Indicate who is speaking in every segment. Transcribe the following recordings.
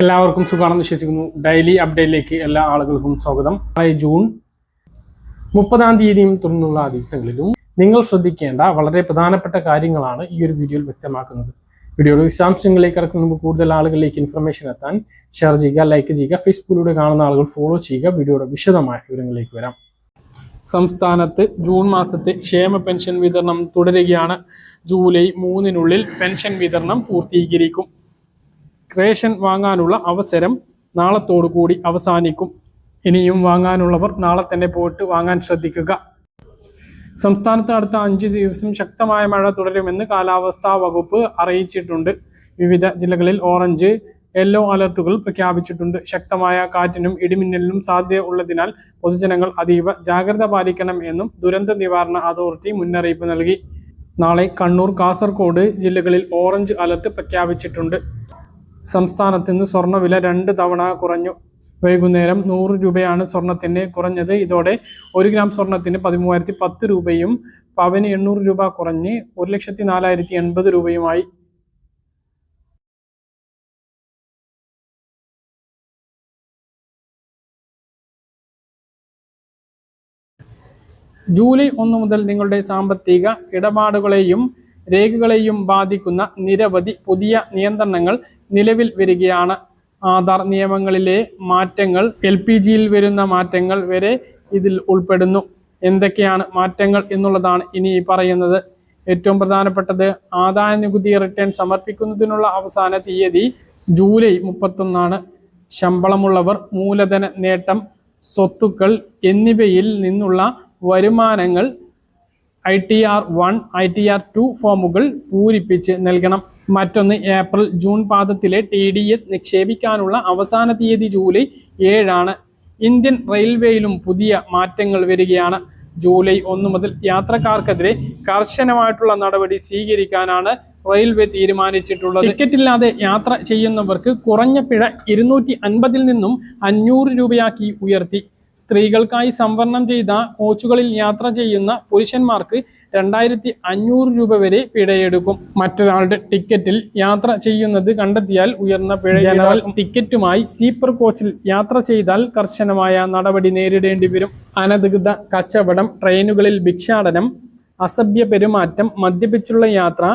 Speaker 1: എല്ലാവർക്കും സുഖമാണെന്ന് വിശ്വസിക്കുന്നു. ഡെയിലി അപ്ഡേറ്റിലേക്ക് എല്ലാ ആളുകൾക്കും സ്വാഗതം. ജൂൺ 30-ാം തീയതിയും തുടർന്നുള്ള ദിവസങ്ങളിലും നിങ്ങൾ ശ്രദ്ധിക്കേണ്ട വളരെ പ്രധാനപ്പെട്ട കാര്യങ്ങളാണ് ഈ ഒരു വീഡിയോയിൽ വ്യക്തമാക്കുന്നത്. വീഡിയോയുടെ വിശദാംശങ്ങളിലേക്ക് കടക്കുന്ന മുമ്പ് കൂടുതൽ ആളുകളിലേക്ക് ഇൻഫർമേഷൻ എത്താൻ ഷെയർ ചെയ്യുക, ലൈക്ക് ചെയ്യുക, ഫേസ്ബുക്കിലൂടെ കാണുന്ന ആളുകൾ ഫോളോ ചെയ്യുക. വീഡിയോയുടെ വിശദമായ വിവരങ്ങളിലേക്ക് വരാം. സംസ്ഥാനത്ത് ജൂൺ മാസത്തെ ക്ഷേമ പെൻഷൻ വിതരണം തുടരുകയാണ്. ജൂലൈ 3-നുള്ളിൽ പെൻഷൻ വിതരണം പൂർത്തീകരിക്കും. റേഷൻ വാങ്ങാനുള്ള അവസരം നാളത്തോടുകൂടി അവസാനിക്കും. ഇനിയും വാങ്ങാനുള്ളവർ നാളെ തന്നെ പോയിട്ട് വാങ്ങാൻ ശ്രദ്ധിക്കുക. സംസ്ഥാനത്ത് അടുത്ത 5 ദിവസം ശക്തമായ മഴ തുടരുമെന്ന് കാലാവസ്ഥാ വകുപ്പ് അറിയിച്ചിട്ടുണ്ട്. വിവിധ ജില്ലകളിൽ ഓറഞ്ച്, യെല്ലോ അലർട്ടുകൾ പ്രഖ്യാപിച്ചിട്ടുണ്ട്. ശക്തമായ കാറ്റിനും ഇടിമിന്നലിനും സാധ്യത ഉള്ളതിനാൽ പൊതുജനങ്ങൾ അതീവ ജാഗ്രത പാലിക്കണം എന്നും ദുരന്ത നിവാരണ അതോറിറ്റി മുന്നറിയിപ്പ് നൽകി. നാളെ കണ്ണൂർ, കാസർഗോഡ് ജില്ലകളിൽ ഓറഞ്ച് അലർട്ട് പ്രഖ്യാപിച്ചിട്ടുണ്ട്. സംസ്ഥാനത്ത് നിന്ന് സ്വർണ്ണവില 2 തവണ കുറഞ്ഞു. വൈകുന്നേരം 100 രൂപയാണ് സ്വർണത്തിന് കുറഞ്ഞത്. ഇതോടെ 1 ഗ്രാം സ്വർണത്തിന് 13,010 രൂപയും പവന് 800 രൂപ കുറഞ്ഞ് 1,04,080 രൂപയുമായി. ജൂലൈ 1 മുതൽ നിങ്ങളുടെ സാമ്പത്തിക ഇടപാടുകളെയും രേഖകളെയും ബാധിക്കുന്ന നിരവധി പുതിയ നിയന്ത്രണങ്ങൾ നിലവിൽ വരികയാണ്. ആധാർ നിയമങ്ങളിലെ മാറ്റങ്ങൾ, LPGയിൽ വരുന്ന മാറ്റങ്ങൾ വരെ ഇതിൽ ഉൾപ്പെടുന്നു. എന്തൊക്കെയാണ് മാറ്റങ്ങൾ എന്നുള്ളതാണ് ഇനി പറയുന്നത്. ഏറ്റവും പ്രധാനപ്പെട്ടത്, ആദായ നികുതി റിട്ടേൺ സമർപ്പിക്കുന്നതിനുള്ള അവസാന തീയതി ജൂലൈ 31. ശമ്പളമുള്ളവർ മൂലധന നേട്ടം, സ്വത്തുക്കൾ എന്നിവയിൽ നിന്നുള്ള വരുമാനങ്ങൾ ITR 1, ITR 2 ഫോമുകൾ പൂരിപ്പിച്ച് നൽകണം. മറ്റൊന്ന്, ഏപ്രിൽ ജൂൺ പാദത്തിലെ TDS നിക്ഷേപിക്കാനുള്ള അവസാന തീയതി ജൂലൈ 7. ഇന്ത്യൻ റെയിൽവേയിലും പുതിയ മാറ്റങ്ങൾ വരികയാണ്. ജൂലൈ 1 മുതൽ യാത്രക്കാർക്കെതിരെ കർശനമായിട്ടുള്ള നടപടി സ്വീകരിക്കാനാണ് റെയിൽവേ തീരുമാനിച്ചിട്ടുള്ളത്. ടിക്കറ്റില്ലാതെ യാത്ര ചെയ്യുന്നവർക്ക് കുറഞ്ഞ പിഴ 250-ൽ നിന്നും 500 രൂപയാക്കി ഉയർത്തി. സ്ത്രീകൾക്കായി സംവരണം ചെയ്ത കോച്ചുകളിൽ യാത്ര ചെയ്യുന്ന പുരുഷന്മാർക്ക് 2,500 രൂപ വരെ പിഴയെടുക്കും. മറ്റൊരാളുടെ ടിക്കറ്റിൽ യാത്ര ചെയ്യുന്നത് കണ്ടെത്തിയാൽ ഉയർന്ന പിഴ. ജനറൽ ടിക്കറ്റുമായി സ്ലീപ്പർ കോച്ചിൽ യാത്ര ചെയ്താൽ കർശനമായ നടപടി നേരിടേണ്ടി വരും. അനധികൃത കച്ചവടം, ട്രെയിനുകളിൽ ഭിക്ഷാടനം, അസഭ്യ പെരുമാറ്റം, മദ്യപിച്ചുള്ള യാത്ര,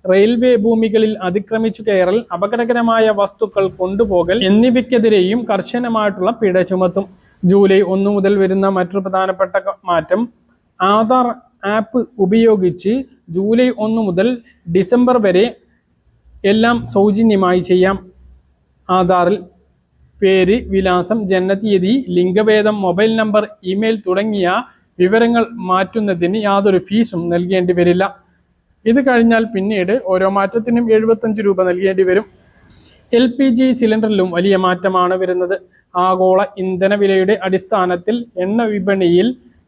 Speaker 1: റെയിൽവേ ഭൂമികളിൽ അതിക്രമിച്ചു കയറൽ, അപകടകരമായ വസ്തുക്കൾ കൊണ്ടുപോകൽ എന്നിവയ്ക്കെതിരെയും കർശനമായിട്ടുള്ള പിഴ ചുമത്തും. ജൂലൈ 1 മുതൽ വരുന്ന മറ്റൊരു പ്രധാനപ്പെട്ട മാറ്റം, ആധാർ ആപ്പ് ഉപയോഗിച്ച് ജൂലൈ 1 മുതൽ ഡിസംബർ വരെ എല്ലാം സൗജന്യമായി ചെയ്യാം. ആധാറിൽ പേര്, വിലാസം, ജനനതീയതി, ലിംഗഭേദം, മൊബൈൽ നമ്പർ, ഇമെയിൽ തുടങ്ങിയ വിവരങ്ങൾ മാറ്റുന്നതിന് യാതൊരു ഫീസും നൽകേണ്ടി വരില്ല. ഇത് കഴിഞ്ഞാൽ പിന്നീട് ഓരോ മാറ്റത്തിനും 75 രൂപ നൽകേണ്ടി വരും. LPG സിലിണ്ടറിലും വലിയ മാറ്റമാണ് വരുന്നത്. ആഗോള ഇന്ധന വിലയുടെ അടിസ്ഥാനത്തിൽ എണ്ണ വിപണിയിൽ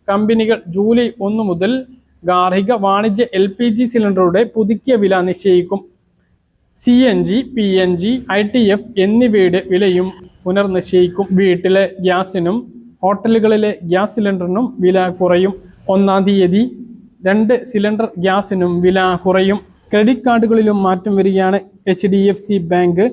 Speaker 1: കമ്പനികൾ ജൂലൈ 1 മുതൽ ഗാർഹിക വാണിജ്യ LPG സിലിണ്ടറുടെ പുതുക്കിയ വില നിശ്ചയിക്കും. CNG, PNG, ITF എന്നിവയുടെ വിലയും പുനർനിശ്ചയിക്കും. വീട്ടിലെ ഗ്യാസിനും ഹോട്ടലുകളിലെ ഗ്യാസ് സിലിണ്ടറിനും വില കുറയും. 1-ാം തീയതി 2 സിലിണ്ടർ ഗ്യാസിനും വില കുറയും. ക്രെഡിറ്റ് കാർഡുകളിലും മാറ്റം വരികയാണ്. HDFC bank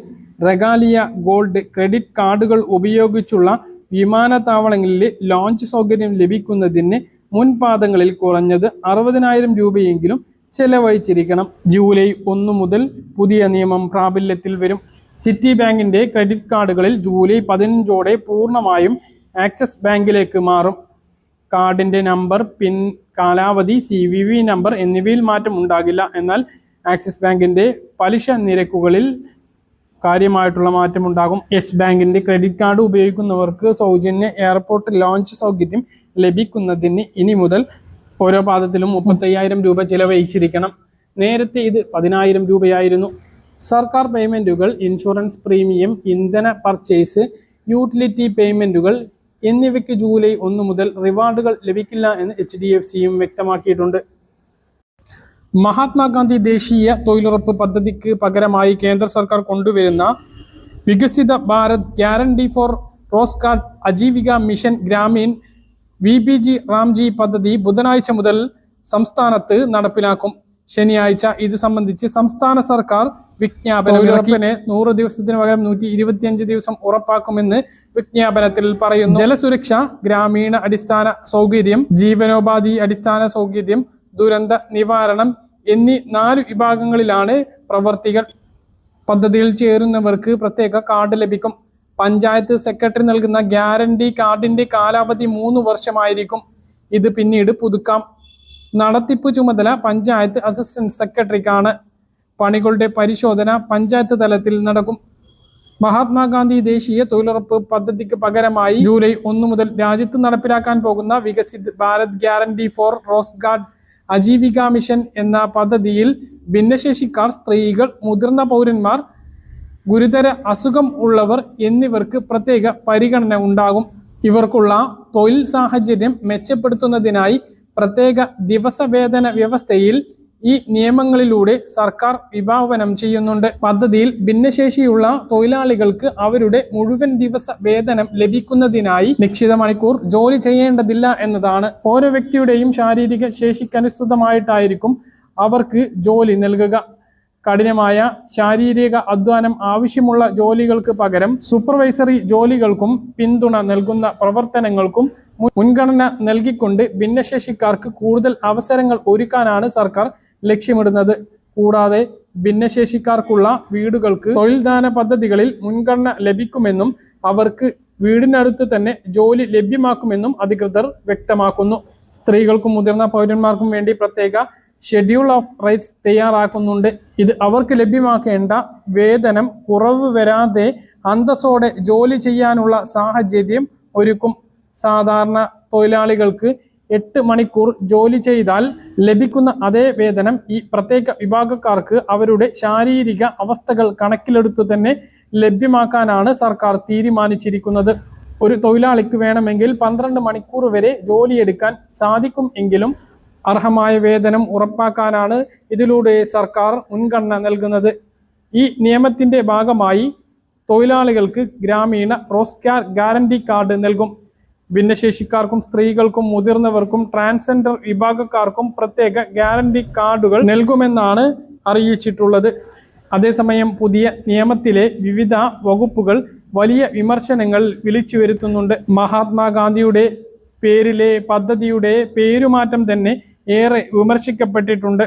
Speaker 1: Regalia gold credit കാർഡുകൾ ഉപയോഗിച്ചുള്ള വിമാനത്താവളങ്ങളിൽ ലോഞ്ച് സൗകര്യം ലഭിക്കുന്നതിന് മുൻപാദങ്ങളിൽ കുറഞ്ഞത് 60,000 രൂപയെങ്കിലും ചെലവഴിച്ചിരിക്കണം. ജൂലൈ 1 മുതൽ പുതിയ നിയമം പ്രാബല്യത്തിൽ വരും. സിറ്റി ബാങ്കിന്റെ ക്രെഡിറ്റ് കാർഡുകളിൽ ജൂലൈ 15ഓടെ പൂർണ്ണമായും ആക്സിസ് ബാങ്കിലേക്ക് മാറും. കാർഡിന്റെ നമ്പർ, പിൻ, കാലാവധി, CVV നമ്പർ എന്നിവയിൽ മാറ്റം ഉണ്ടാകില്ല. എന്നാൽ ആക്സിസ് ബാങ്കിന്റെ പലിശ നിരക്കുകളിൽ കാര്യമായിട്ടുള്ള മാറ്റമുണ്ടാകും. യെസ് ബാങ്കിന്റെ ക്രെഡിറ്റ് കാർഡ് ഉപയോഗിക്കുന്നവർക്ക് സൗജന്യ എയർപോർട്ട് ലോഞ്ച് സൗകര്യം ലഭിക്കുന്നതിന് ഇനി മുതൽ ഓരോ പാദത്തിലും 35,000 രൂപ ചിലവഴിച്ചിരിക്കണം. നേരത്തെ ഇത് 10,000 രൂപയായിരുന്നു. സർക്കാർ പേയ്മെന്റുകൾ, ഇൻഷുറൻസ് പ്രീമിയം, ഇന്ധന പർച്ചേസ്, യൂട്ടിലിറ്റി പേയ്മെന്റുകൾ എന്നിവയ്ക്ക് ജൂലൈ 1 മുതൽ റിവാർഡുകൾ ലഭിക്കില്ല എന്ന് HDFCയും വ്യക്തമാക്കിയിട്ടുണ്ട്. മഹാത്മാഗാന്ധി ദേശീയ തൊഴിലുറപ്പ് പദ്ധതിക്ക് പകരമായി കേന്ദ്ര സർക്കാർ കൊണ്ടുവരുന്ന Viksit Bharat guarantee for Rozgar Ajeevika mission Gramin VBG Ramji പദ്ധതി ബുധനാഴ്ച മുതൽ സംസ്ഥാനത്ത് നടപ്പിലാക്കും. ശനിയാഴ്ച ഇത് സംബന്ധിച്ച് സംസ്ഥാന സർക്കാർ വിജ്ഞാപനം ഇറക്കിന് 100 ദിവസത്തിന് പകരം 125 ദിവസം ഉറപ്പാക്കുമെന്ന് വിജ്ഞാപനത്തിൽ പറയുന്നു. ജലസുരക്ഷ, ഗ്രാമീണ അടിസ്ഥാന സൗകര്യം, ജീവനോപാധി അടിസ്ഥാന സൗകര്യം, ദുരന്ത നിവാരണം എന്നീ 4 വിഭാഗങ്ങളിലാണ് പ്രവർത്തികൾ. പദ്ധതിയിൽ ചേരുന്നവർക്ക് പ്രത്യേക കാർഡ് ലഭിക്കും. പഞ്ചായത്ത് സെക്രട്ടറി നൽകുന്ന ഗ്യാരണ്ടി കാർഡിന്റെ കാലാവധി 3 വർഷമായിരിക്കും. ഇത് പിന്നീട് പുതുക്കാം. നടത്തിപ്പ് ചുമതല പഞ്ചായത്ത് അസിസ്റ്റന്റ് സെക്രട്ടറിക്കാണ്. പണികളുടെ പരിശോധന പഞ്ചായത്ത് തലത്തിൽ നടക്കും. മഹാത്മാഗാന്ധി ദേശീയ തൊഴിലുറപ്പ് പദ്ധതിക്ക് പകരമായി ജൂലൈ 1 മുതൽ രാജ്യത്ത് നടപ്പിലാക്കാൻ പോകുന്ന Viksit Bharat guarantee for Rozgar Ajeevika mission എന്ന പദ്ധതിയിൽ ഭിന്നശേഷിക്കാർ, സ്ത്രീകൾ, മുതിർന്ന പൗരന്മാർ, ഗുരുതര അസുഖം ഉള്ളവർ എന്നിവർക്ക് പ്രത്യേക പരിഗണന ഉണ്ടാകും. ഇവർക്കുള്ള തൊഴിൽ സാഹചര്യം മെച്ചപ്പെടുത്തുന്നതിനായി പ്രത്യേക ദിവസവേതന വ്യവസ്ഥയിൽ ഈ നിയമങ്ങളിലൂടെ സർക്കാർ വിഭാവനം ചെയ്യുന്നുണ്ട്. പദ്ധതിയിൽ ഭിന്നശേഷിയുള്ള തൊഴിലാളികൾക്ക് അവരുടെ മുഴുവൻ ദിവസ വേതനം ലഭിക്കുന്നതിനായി നിശ്ചിത മണിക്കൂർ ജോലി ചെയ്യേണ്ടതില്ല എന്നതാണ്. ഓരോ വ്യക്തിയുടെയും ശാരീരിക ശേഷിക്കനുസൃതമായിട്ടായിരിക്കും അവർക്ക് ജോലി നൽകുക. കഠിനമായ ശാരീരിക അധ്വാനം ആവശ്യമുള്ള ജോലികൾക്ക് പകരം സൂപ്പർവൈസറി ജോലികൾക്കും പിന്തുണ നൽകുന്ന പ്രവർത്തനങ്ങൾക്കും മുൻഗണന നൽകിക്കൊണ്ട് ഭിന്നശേഷിക്കാർക്ക് കൂടുതൽ അവസരങ്ങൾ ഒരുക്കാനാണ് സർക്കാർ ലക്ഷ്യമിടുന്നത്. കൂടാതെ ഭിന്നശേഷിക്കാർക്കുള്ള വീടുകൾക്ക് തൊഴിൽദാന പദ്ധതികളിൽ മുൻഗണന ലഭിക്കുമെന്നും അവർക്ക് വീടിനടുത്ത് തന്നെ ജോലി ലഭ്യമാക്കുമെന്നും അധികൃതർ വ്യക്തമാക്കുന്നു. സ്ത്രീകൾക്കും മുതിർന്ന പൗരന്മാർക്കും വേണ്ടി പ്രത്യേക ഷെഡ്യൂൾ ഓഫ് റൈറ്റ്സ് തയ്യാറാക്കുന്നുണ്ട്. ഇത് അവർക്ക് ലഭ്യമാക്കേണ്ട വേതനം കുറവ് വരാതെ അന്തസ്സോടെ ജോലി ചെയ്യാനുള്ള സാഹചര്യം ഒരുക്കും. സാധാരണ തൊഴിലാളികൾക്ക് 8 മണിക്കൂർ ജോലി ചെയ്താൽ ലഭിക്കുന്ന അതേ വേതനം ഈ പ്രത്യേക വിഭാഗക്കാർക്ക് അവരുടെ ശാരീരിക അവസ്ഥകൾ കണക്കിലെടുത്തു തന്നെ ലഭ്യമാക്കാനാണ് സർക്കാർ തീരുമാനിച്ചിരിക്കുന്നത്. ഒരു തൊഴിലാളിക്ക് വേണമെങ്കിൽ 12 മണിക്കൂർ വരെ ജോലിയെടുക്കാൻ സാധിക്കും. എങ്കിലും അർഹമായ വേതനം ഉറപ്പാക്കാനാണ് ഇതിലൂടെ സർക്കാർ മുൻഗണന നൽകുന്നത്. ഈ നിയമത്തിന്റെ ഭാഗമായി തൊഴിലാളികൾക്ക് ഗ്രാമീണ റോസ്ഗാർ ഗ്യാരണ്ടി കാർഡ് നൽകും. ഭിന്നശേഷിക്കാർക്കും, സ്ത്രീകൾക്കും, മുതിർന്നവർക്കും, ട്രാൻസ്ജെൻഡർ വിഭാഗക്കാർക്കും പ്രത്യേക ഗ്യാരണ്ടി കാർഡുകൾ നൽകുമെന്നാണ് അറിയിച്ചിട്ടുള്ളത്. അതേസമയം പുതിയ നിയമത്തിലെ വിവിധ വകുപ്പുകൾ വലിയ വിമർശനങ്ങൾ വിളിച്ചു വരുത്തുന്നുണ്ട്. മഹാത്മാഗാന്ധിയുടെ പേരിലെ പദ്ധതിയുടെ പേരുമാറ്റം തന്നെ ഏറെ വിമർശിക്കപ്പെട്ടിട്ടുണ്ട്.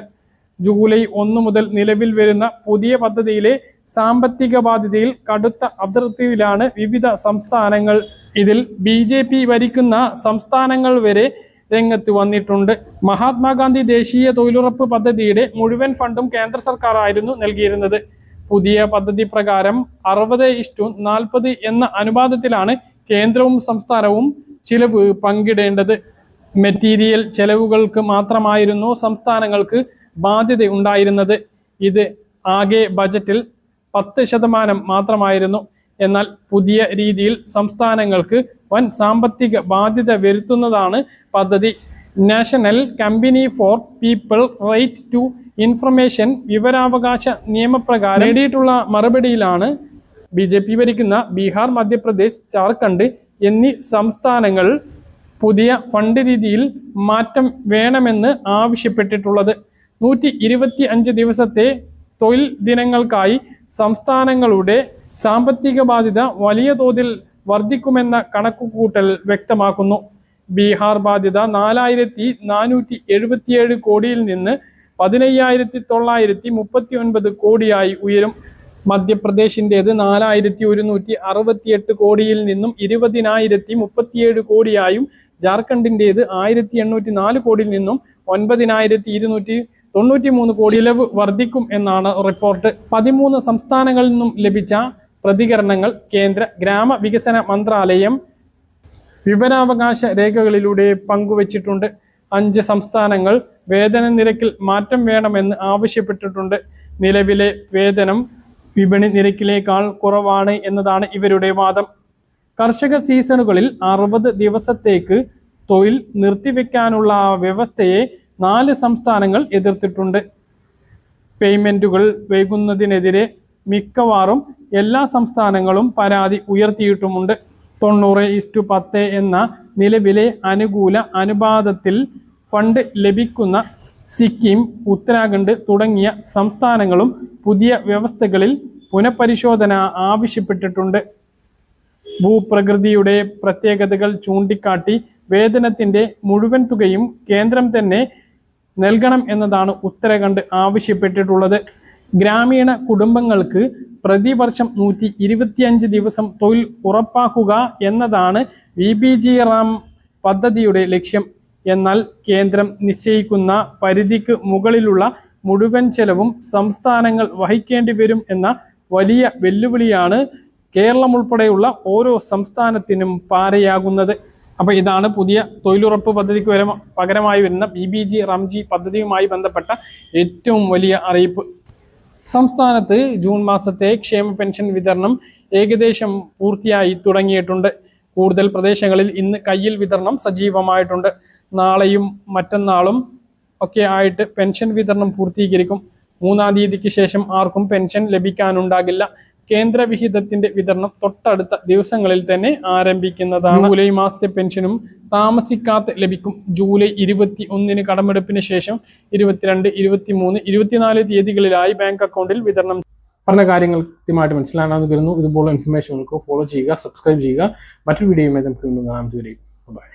Speaker 1: ജൂലൈ 1 മുതൽ നിലവിൽ വരുന്ന പുതിയ പദ്ധതിയിലെ സാമ്പത്തിക ബാധ്യതയിൽ കടുത്ത അതൃപ്തിയിലാണ് വിവിധ സംസ്ഥാനങ്ങൾ. ഇതിൽ BJP ഭരിക്കുന്ന സംസ്ഥാനങ്ങൾ വരെ രംഗത്ത് വന്നിട്ടുണ്ട്. മഹാത്മാഗാന്ധി ദേശീയ തൊഴിലുറപ്പ് പദ്ധതിയുടെ മുഴുവൻ ഫണ്ടും കേന്ദ്ര സർക്കാർ ആയിരുന്നു നൽകിയിരുന്നത്. പുതിയ പദ്ധതി പ്രകാരം 60:40 എന്ന അനുപാതത്തിലാണ് കേന്ദ്രവും സംസ്ഥാനവും ചിലവ് പങ്കിടേണ്ടത്. മെറ്റീരിയൽ ചെലവുകൾക്ക് മാത്രമായിരുന്നു സംസ്ഥാനങ്ങൾക്ക് ബാധ്യത ഉണ്ടായിരുന്നത്. ഇത് ആകെ ബജറ്റിൽ 10% മാത്രമായിരുന്നു. എന്നാൽ പുതിയ രീതിയിൽ സംസ്ഥാനങ്ങൾക്ക് വൻ സാമ്പത്തിക ബാധ്യത വരുത്തുന്നതാണ് പദ്ധതി. National company for people right to information വിവരാവകാശ നിയമപ്രകാരം നേടിയിട്ടുള്ള മറുപടിയിലാണ് BJP ഭരിക്കുന്ന ബീഹാർ, മധ്യപ്രദേശ്, ജാർഖണ്ഡ് എന്നീ സംസ്ഥാനങ്ങൾ പുതിയ ഫണ്ട് രീതിയിൽ മാറ്റം വേണമെന്ന് ആവശ്യപ്പെട്ടിട്ടുള്ളത്. 125 ദിവസത്തെ തൊഴിൽ ദിനങ്ങൾക്കായി സംസ്ഥാനങ്ങളുടെ സാമ്പത്തിക ബാധ്യത വലിയ തോതിൽ വർദ്ധിക്കുമെന്ന കണക്കുകൂട്ടൽ വ്യക്തമാക്കുന്നു. ബീഹാർ ബാധ്യത 4477 കോടിയിൽ നിന്ന് 15,939 കോടിയായി ഉയരും. മധ്യപ്രദേശിൻ്റേത് 4168 കോടിയിൽ നിന്നും 20,037 കോടിയായും, ജാർഖണ്ഡിൻ്റേത് 1804 കോടിയിൽ നിന്നും 9,293 കോടി ചിലവ് വർദ്ധിക്കും എന്നാണ് റിപ്പോർട്ട്. 13 സംസ്ഥാനങ്ങളിൽ നിന്നും ലഭിച്ച പ്രതികരണങ്ങൾ കേന്ദ്ര ഗ്രാമവികസന മന്ത്രാലയം വിവരാവകാശ രേഖകളിലൂടെ പങ്കുവച്ചിട്ടുണ്ട്. 5 സംസ്ഥാനങ്ങൾ വേതന നിരക്കിൽ മാറ്റം വേണമെന്ന് ആവശ്യപ്പെട്ടിട്ടുണ്ട്. നിലവിലെ വേതനം വിപണി നിരക്കിലേക്കാൾ കുറവാണ് എന്നതാണ് ഇവരുടെ വാദം. കർഷക സീസണുകളിൽ 60 ദിവസത്തേക്ക് തൊഴിൽ നിർത്തിവെക്കാനുള്ള വ്യവസ്ഥയെ 4 സംസ്ഥാനങ്ങൾ എതിർത്തിട്ടുണ്ട്. പേയ്മെൻറ്റുകൾ വൈകുന്നതിനെതിരെ മിക്കവാറും എല്ലാ സംസ്ഥാനങ്ങളും പരാതി ഉയർത്തിയിട്ടുമുണ്ട്. 90:10 എന്ന നിലവിലെ അനുകൂല അനുപാതത്തിൽ ഫണ്ട് ലഭിക്കുന്ന സിക്കിം, ഉത്തരാഖണ്ഡ് തുടങ്ങിയ സംസ്ഥാനങ്ങളും പുതിയ വ്യവസ്ഥകളിൽ പുനഃപരിശോധന ആവശ്യപ്പെട്ടിട്ടുണ്ട്. ഭൂപ്രകൃതിയുടെ പ്രത്യേകതകൾ ചൂണ്ടിക്കാട്ടി വേതനത്തിന്റെ മുഴുവൻ തുകയും കേന്ദ്രം തന്നെ നൽകണം എന്നതാണ് ഉത്തരാഖണ്ഡ് ആവശ്യപ്പെട്ടിട്ടുള്ളത്. ഗ്രാമീണ കുടുംബങ്ങൾക്ക് പ്രതിവർഷം 125 ദിവസം തൊഴിൽ ഉറപ്പാക്കുക എന്നതാണ് VBG-RAM പദ്ധതിയുടെ ലക്ഷ്യം. എന്നാൽ കേന്ദ്രം നിശ്ചയിക്കുന്ന പരിധിക്ക് മുകളിലുള്ള മുഴുവൻ ചെലവും സംസ്ഥാനങ്ങൾ വഹിക്കേണ്ടി വരും എന്ന വലിയ വെല്ലുവിളിയാണ് കേരളം ഉൾപ്പെടെയുള്ള ഓരോ സംസ്ഥാനത്തിനും പാരയാകുന്നത്. അപ്പോൾ ഇതാണ് പുതിയ തൊഴിലുറപ്പ് പദ്ധതിക്ക് പകരമായി വരുന്ന VBG-RAMG പദ്ധതിയുമായി ബന്ധപ്പെട്ട ഏറ്റവും വലിയ അറിയിപ്പ്. സംസ്ഥാനത്ത് ജൂൺ മാസത്തെ ക്ഷേമ പെൻഷൻ വിതരണം ഏകദേശം പൂർത്തിയായി തുടങ്ങിയിട്ടുണ്ട്. കൂടുതൽ പ്രദേശങ്ങളിൽ ഇന്ന് കയ്യിൽ വിതരണം സജീവമായിട്ടുണ്ട്. നാളെയും മറ്റന്നാളും ഒക്കെ ആയിട്ട് പെൻഷൻ വിതരണം പൂർത്തീകരിക്കും. 3-ാം തീയതിക്ക് ശേഷം ആർക്കും പെൻഷൻ ലഭിക്കാനുണ്ടാകില്ല. കേന്ദ്ര വിഹിതത്തിന്റെ വിതരണം തൊട്ടടുത്ത ദിവസങ്ങളിൽ തന്നെ ആരംഭിക്കുന്നതാണ്. ജൂലൈ മാസത്തെ പെൻഷനും താമസിക്കാതെ ലഭിക്കും. ജൂലൈ 21-ന് കടമെടുപ്പിന് ശേഷം 22, 23, 24 തീയതികളിലായി ബാങ്ക് അക്കൗണ്ടിൽ വിതരണം. പറഞ്ഞ കാര്യങ്ങൾ കൃത്യമായിട്ട് മനസ്സിലാണെന്ന് കരുതുന്നു. ഇതുപോലുള്ള ഇൻഫർമേഷനുകൾക്ക് ഫോളോ ചെയ്യുക, സബ്സ്ക്രൈബ് ചെയ്യുക. മറ്റൊരു വീഡിയോയുമായി നമുക്ക് കാണാം. ബൈ.